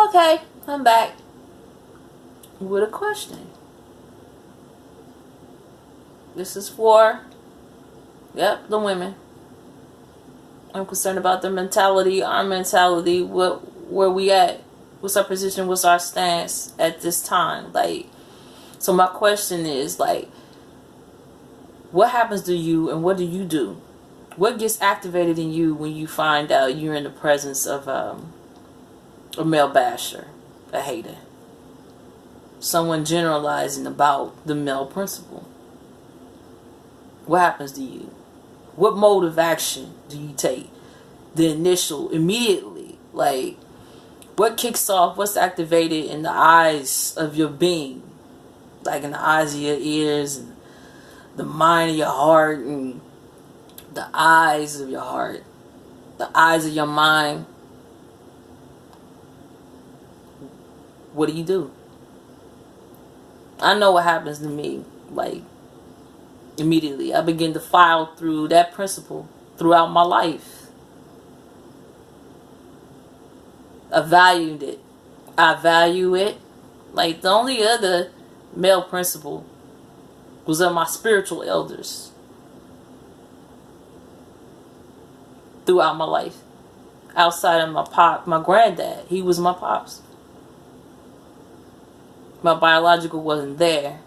Okay, I'm back with a question. This is for, the women. I'm concerned about the mentality, our mentality, where we at, what's our position, what's our stance at this time. Like, so my question is, like, what happens to you and what do you do? What gets activated in you when you find out you're in the presence of a male basher, a hater, someone generalizing about the male principle? What happens to you? What mode of action do you take? The initial, immediately, like, what kicks off, what's activated in the eyes of your being, like in the eyes of your ears and the mind of your heart and the eyes of your heart, the eyes of your mind? What do you do? I know what happens to me. Like, immediately, I begin to file through that principle throughout my life. I valued it. I value it. Like, the only other male principle was of my spiritual elders throughout my life. Outside of my granddad, he was my pops. My biological wasn't there,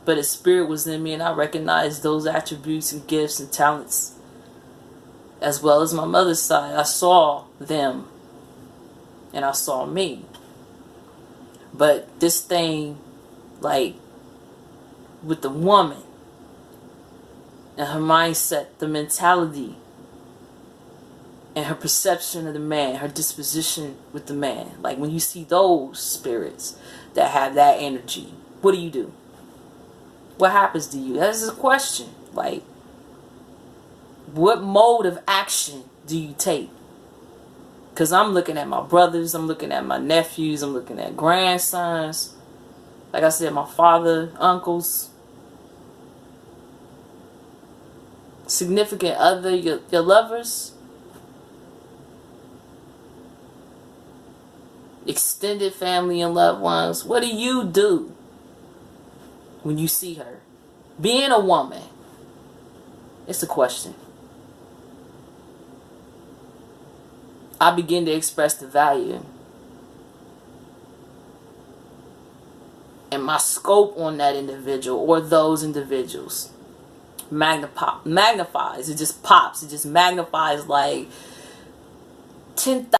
but his spirit was in me, and I recognized those attributes and gifts and talents. As well as my mother's side, I saw them, and I saw me. But this thing, like, with the woman and her mindset, the mentality, and her perception of the man, her disposition with the man. Like, when you see those spirits that have that energy, what do you do? What happens to you? That's a question. Like, what mode of action do you take? Because I'm looking at my brothers, I'm looking at my nephews, I'm looking at grandsons. Like I said, my father, uncles, significant other, your lovers, extended family and loved ones. What do you do when you see her? Being a woman, it's a question. I begin to express the value and my scope on that individual or those individuals magnifies. It just pops. It just magnifies like 10,000